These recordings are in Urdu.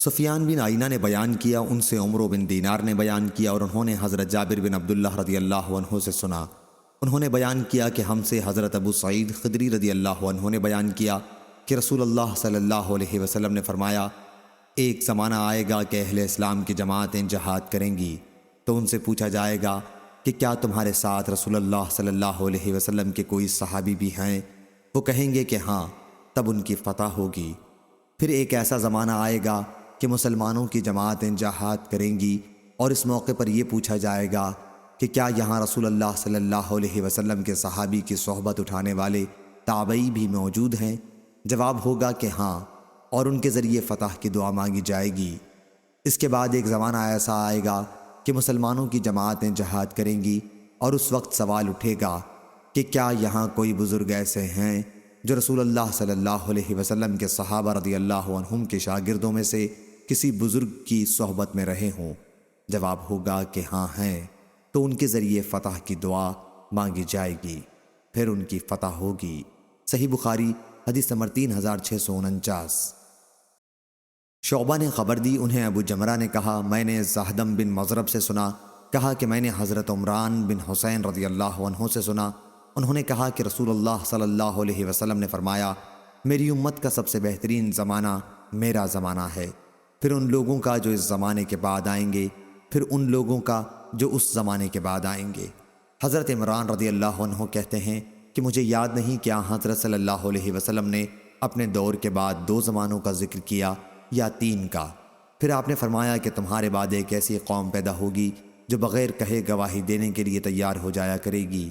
سفیان بن عینہ نے بیان کیا، ان سے عمرو بن دینار نے بیان کیا اور انہوں نے حضرت جابر بن عبداللہ رضی اللہ عنہ سے سنا۔ انہوں نے بیان کیا کہ ہم سے حضرت ابو سعید خدری رضی اللہ عنہ نے بیان کیا کہ رسول اللہ صلی اللہ علیہ وسلم نے فرمایا، ایک زمانہ آئے گا کہ اہل اسلام کی جماعتیں جہاد کریں گی، تو ان سے پوچھا جائے گا کہ کیا تمہارے ساتھ رسول اللہ صلی اللہ علیہ وسلم کے کوئی صحابی بھی ہیں؟ وہ کہیں گے کہ ہاں، تب ان کی فتح ہوگی۔ پھر ایک ایسا زمانہ آئے گا کہ مسلمانوں کی جماعتیں جہاد کریں گی، اور اس موقع پر یہ پوچھا جائے گا کہ کیا یہاں رسول اللہ صلی اللہ علیہ وسلم کے صحابی کی صحبت اٹھانے والے تابعی بھی موجود ہیں؟ جواب ہوگا کہ ہاں، اور ان کے ذریعے فتح کی دعا مانگی جائے گی۔ اس کے بعد ایک زمانہ ایسا آئے گا کہ مسلمانوں کی جماعتیں جہاد کریں گی، اور اس وقت سوال اٹھے گا کہ کیا یہاں کوئی بزرگ ایسے ہیں جو رسول اللہ صلی اللہ علیہ وسلم کے صحابہ رضی اللہ عنہم کے شاگردوں میں سے کسی بزرگ کی صحبت میں رہے ہوں؟ جواب ہوگا کہ ہاں ہیں، تو ان کے ذریعے فتح کی دعا مانگی جائے گی، پھر ان کی فتح ہوگی۔ صحیح بخاری حدیث نمبر 3649۔ شعبہ نے خبر دی، انہیں ابو جمرہ نے کہا، میں نے زہدم بن مضرب سے سنا، کہا کہ میں نے حضرت عمران بن حسین رضی اللہ عنہ سے سنا، انہوں نے کہا کہ رسول اللہ صلی اللہ علیہ وسلم نے فرمایا، میری امت کا سب سے بہترین زمانہ میرا زمانہ ہے، پھر ان لوگوں کا جو اس زمانے کے بعد آئیں گے، پھر ان لوگوں کا جو اس زمانے کے بعد آئیں گے۔ حضرت عمران رضی اللہ عنہ کہتے ہیں کہ مجھے یاد نہیں کیا حضرت صلی اللہ علیہ وسلم نے اپنے دور کے بعد 2 زمانوں کا ذکر کیا یا 3 کا۔ پھر آپ نے فرمایا کہ تمہارے بعد ایک ایسی قوم پیدا ہوگی جو بغیر کہے گواہی دینے کے لیے تیار ہو جایا کرے گی،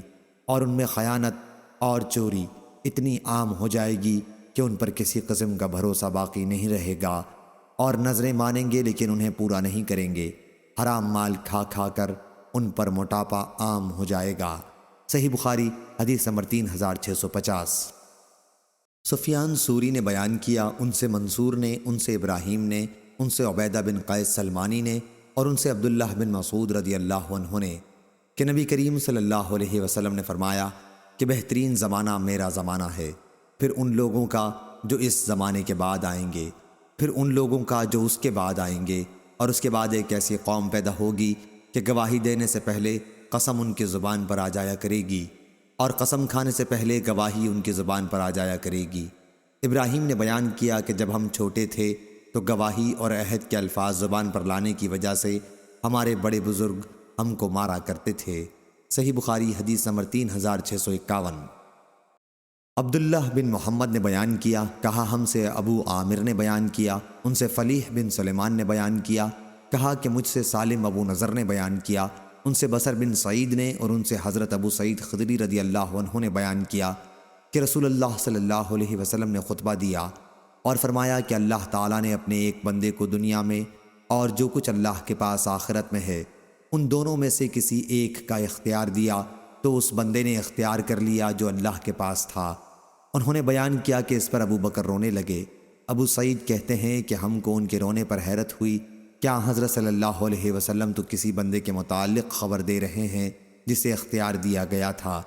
اور ان میں خیانت اور چوری اتنی عام ہو جائے گی کہ ان پر کسی قسم کا بھروسہ باقی نہیں رہے گا، اور نظریں مانیں گے لیکن انہیں پورا نہیں کریں گے، حرام مال کھا کھا کر ان پر موٹاپا عام ہو جائے گا۔ صحیح بخاری حدیث نمبر 3650۔ سفیان سوری نے بیان کیا، ان سے منصور نے، ان سے ابراہیم نے، ان سے عبیدہ بن قیس سلمانی نے، اور ان سے عبداللہ بن مسعود رضی اللہ عنہ نے کہ نبی کریم صلی اللہ علیہ وسلم نے فرمایا کہ بہترین زمانہ میرا زمانہ ہے، پھر ان لوگوں کا جو اس زمانے کے بعد آئیں گے، پھر ان لوگوں کا جو اس کے بعد آئیں گے، اور اس کے بعد ایک ایسی قوم پیدا ہوگی کہ گواہی دینے سے پہلے قسم ان کی زبان پر آ جایا کرے گی، اور قسم کھانے سے پہلے گواہی ان کی زبان پر آ جایا کرے گی۔ ابراہیم نے بیان کیا کہ جب ہم چھوٹے تھے تو گواہی اور عہد کے الفاظ زبان پر لانے کی وجہ سے ہمارے بڑے بزرگ ہم کو مارا کرتے تھے۔ صحیح بخاری حدیث نمبر 3651۔ عبداللہ بن محمد نے بیان کیا، کہا ہم سے ابو عامر نے بیان کیا، ان سے فلیح بن سلیمان نے بیان کیا، کہا کہ مجھ سے سالم ابو نضر نے بیان کیا، ان سے بصر بن سعید نے، اور ان سے حضرت ابو سعید خدری رضی اللہ عنہ نے بیان کیا کہ رسول اللہ صلی اللہ علیہ وسلم نے خطبہ دیا اور فرمایا کہ اللہ تعالیٰ نے اپنے ایک بندے کو دنیا میں اور جو کچھ اللہ کے پاس آخرت میں ہے ان دونوں میں سے کسی ایک کا اختیار دیا، تو اس بندے نے اختیار کر لیا جو اللہ کے پاس تھا۔ انہوں نے بیان کیا کہ اس پر ابو بکر رونے لگے۔ ابو سعید کہتے ہیں کہ ہم کو ان کے رونے پر حیرت ہوئی، کیا حضرت صلی اللہ علیہ وسلم تو کسی بندے کے متعلق خبر دے رہے ہیں جسے اختیار دیا گیا تھا،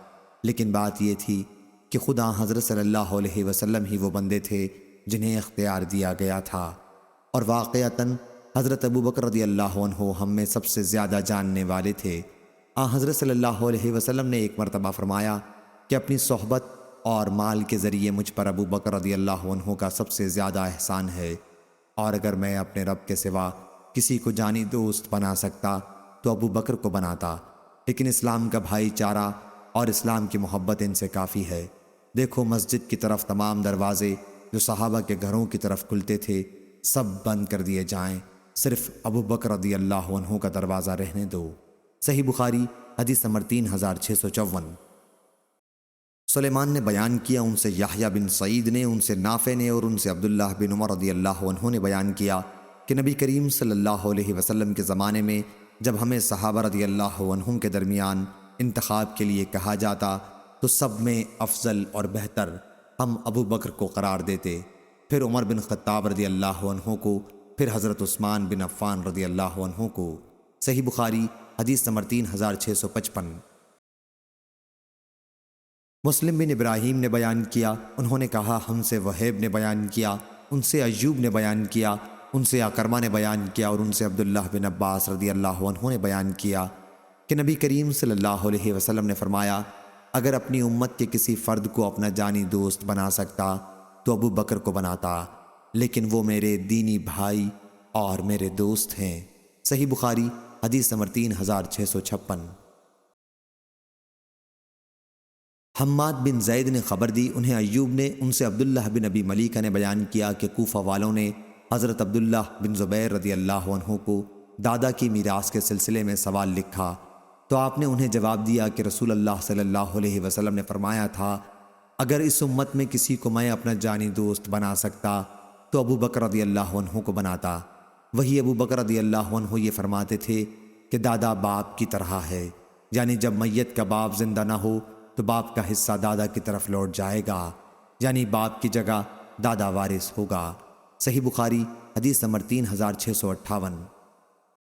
لیکن بات یہ تھی کہ خدا حضرت صلی اللہ علیہ وسلم ہی وہ بندے تھے جنہیں اختیار دیا گیا تھا، اور واقعتاً حضرت ابو بکر رضی اللہ عنہ ہم میں سب سے زیادہ جاننے والے تھے۔ حضرت صلی اللہ علیہ وسلم نے ایک مرتبہ فرمایا کہ اپنی صحبت اور مال کے ذریعے مجھ پر ابو بکر رضی اللہ عنہ کا سب سے زیادہ احسان ہے، اور اگر میں اپنے رب کے سوا کسی کو جانی دوست بنا سکتا تو ابو بکر کو بناتا، لیکن اسلام کا بھائی چارہ اور اسلام کی محبت ان سے کافی ہے۔ دیکھو مسجد کی طرف تمام دروازے جو صحابہ کے گھروں کی طرف کھلتے تھے سب بند کر دیے جائیں، صرف ابو بکر رضی اللہ عنہ کا دروازہ رہنے دو۔ صحیح بخاری حدیث نمبر 3654۔ سلیمان نے بیان کیا، ان سے یحییٰ بن سعید نے، ان سے نافع نے، اور ان سے عبداللہ بن عمر رضی اللہ عنہ نے بیان کیا کہ نبی کریم صلی اللہ علیہ وسلم کے زمانے میں جب ہمیں صحابہ رضی اللہ عنہم کے درمیان انتخاب کے لیے کہا جاتا تو سب میں افضل اور بہتر ہم ابو بکر کو قرار دیتے، پھر عمر بن خطاب رضی اللہ عنہ کو، پھر حضرت عثمان بن عفان رضی اللہ عنہ کو۔ صحیح بخاری حدیث نمبر 3655۔ مسلم بن ابراہیم نے بیان کیا، انہوں نے کہا ہم سے وہیب نے بیان کیا، ان سے ایوب نے بیان کیا، ان سے اکرمہ نے بیان کیا اور ان سے عبداللہ بن عباس رضی اللہ عنہ نے بیان کیا کہ نبی کریم صلی اللہ علیہ وسلم نے فرمایا، اگر اپنی امت کے کسی فرد کو اپنا جانی دوست بنا سکتا تو ابو بکر کو بناتا، لیکن وہ میرے دینی بھائی اور میرے دوست ہیں۔ صحیح بخاری حدیث نمبر 3656۔ حماد بن زید نے خبر دی، انہیں ایوب نے ان سے عبداللہ بن ابی ملیکہ نے بیان کیا کہ کوفہ والوں نے حضرت عبداللہ بن زبیر رضی اللہ عنہ کو دادا کی میراث کے سلسلے میں سوال لکھا تو آپ نے انہیں جواب دیا کہ رسول اللہ صلی اللہ علیہ وسلم نے فرمایا تھا، اگر اس امت میں کسی کو میں اپنا جانی دوست بنا سکتا تو ابو بکر رضی اللہ عنہ کو بناتا۔ وہی ابو بکر رضی اللہ عنہ یہ فرماتے تھے کہ دادا باپ کی طرح ہے، یعنی جب میت کا باپ زندہ نہ ہو تو باپ کا حصہ دادا کی طرف لوٹ جائے گا، یعنی باپ کی جگہ دادا وارث ہوگا۔ صحیح بخاری حدیث نمبر 3658۔